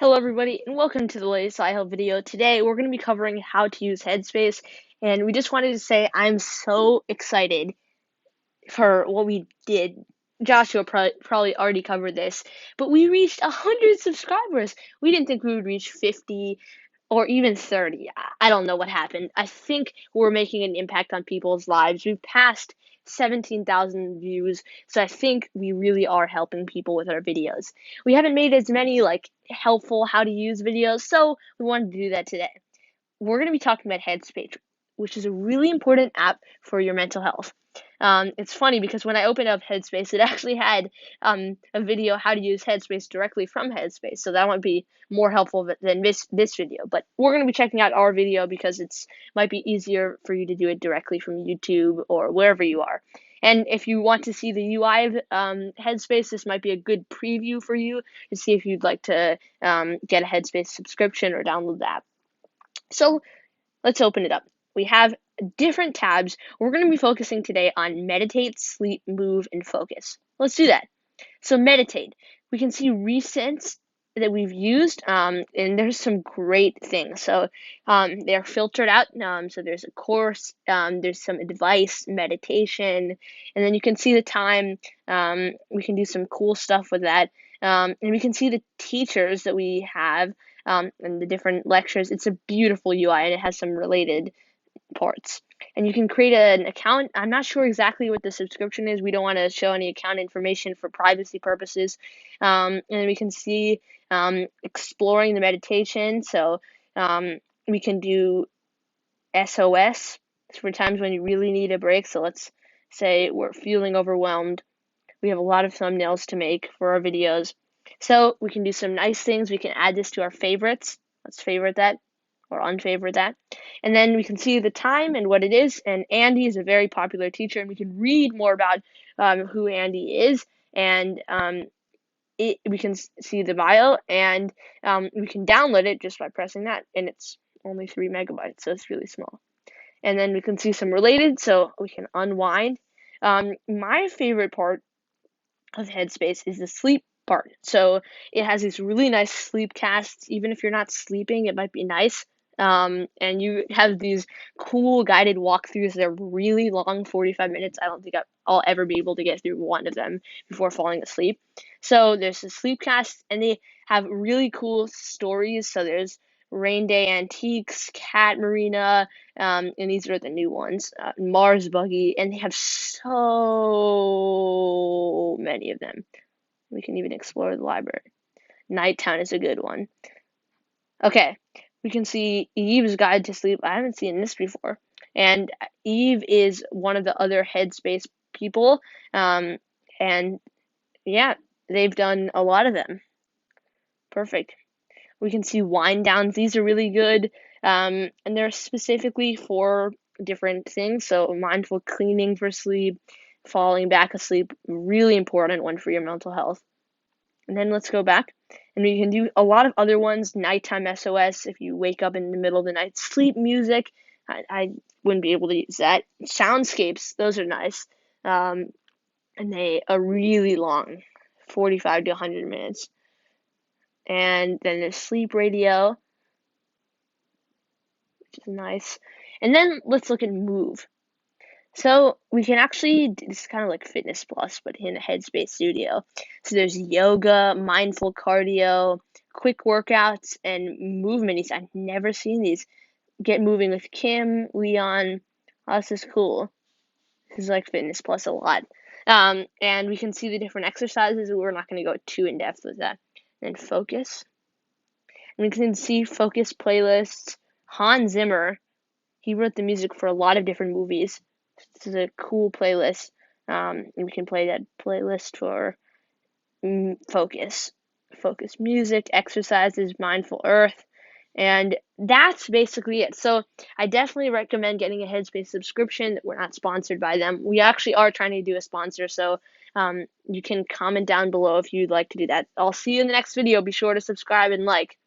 Hello everybody and welcome to the latest iHelp video. Today we're going to be covering how to use Headspace, and we just wanted to say I'm so excited for what we did. Joshua probably already covered this, but we reached 100 subscribers. We didn't think we would reach 50 or even 30. I don't know what happened. I think we're making an impact on people's lives. We've passed 17,000 views, so I think we really are helping people with our videos. We haven't made as many helpful how to use videos, so we wanted to do that today. We're going to be talking about Headspace, which is a really important app for your mental health. It's funny because when I opened up Headspace, it actually had a video how to use Headspace directly from Headspace, so that might be more helpful than this video. But we're going to be checking out our video because it's might be easier for you to do it directly from YouTube or wherever you are. And if you want to see the UI of Headspace, this might be a good preview for you to see if you'd like to get a Headspace subscription or download the app. So let's open it up. We have different tabs. We're going to be focusing today on meditate, sleep, move, and focus. Let's do that. So meditate. We can see recents that we've used, and there's some great things. So they're filtered out. So there's a course, there's some advice, meditation, and then you can see the time. We can do some cool stuff with that. And we can see the teachers that we have and the different lectures. It's a beautiful UI, and it has some related parts. And you can create an account. I'm not sure exactly what the subscription is. We don't want to show any account information for privacy purposes. And we can see exploring the meditation. So we can do SOS for times when you really need a break. So let's say we're feeling overwhelmed. We have a lot of thumbnails to make for our videos. So we can do some nice things. We can add this to our favorites. Let's favorite that or unfavorite that. And then we can see the time and what it is. And Andy is a very popular teacher, and we can read more about who Andy is. And we can see the bio, and we can download it just by pressing that. And it's only 3 megabytes, so it's really small. And then we can see some related, so we can unwind. My favorite part of Headspace is the sleep part. So it has these really nice sleep casts. Even if you're not sleeping, it might be nice. And you have these cool guided walkthroughs. They're really long, 45 minutes. I don't think I'll ever be able to get through one of them before falling asleep. So there's the sleep cast, and they have really cool stories. So there's Rain Day Antiques, Cat Marina, and these are the new ones, Mars Buggy, and they have so many of them. We can even explore the library. Nighttown is a good one. Okay, we can see Eve's Guide to Sleep. I haven't seen this before. And Eve is one of the other Headspace people. And yeah, they've done a lot of them. Perfect. We can see wind downs. These are really good. And they're specifically for different things. So mindful cleaning for sleep, falling back asleep, really important one for your mental health. And then let's go back, and we can do a lot of other ones. Nighttime SOS, if you wake up in the middle of the night. Sleep music, I wouldn't be able to use that. Soundscapes, those are nice. And they are really long, 45 to 100 minutes. And then there's sleep radio, which is nice. And then let's look at move. So we can actually, this is kind of like Fitness Plus, but in a Headspace studio. So there's yoga, mindful cardio, quick workouts, and movement. I've never seen these. Get moving with Kim, Leon. Oh, this is cool. This is like Fitness Plus a lot. And we can see the different exercises. We're not going to go too in depth with that. And focus. And we can see focus playlists. Hans Zimmer, he wrote the music for a lot of different movies. This is a cool playlist. And we can play that playlist for focus music, exercises, mindful earth, and that's basically it. So I definitely recommend getting a Headspace subscription. We're not sponsored by them. We actually are trying to do a sponsor, so you can comment down below if you'd like to do that. I'll see you in the next video. Be sure to subscribe and like.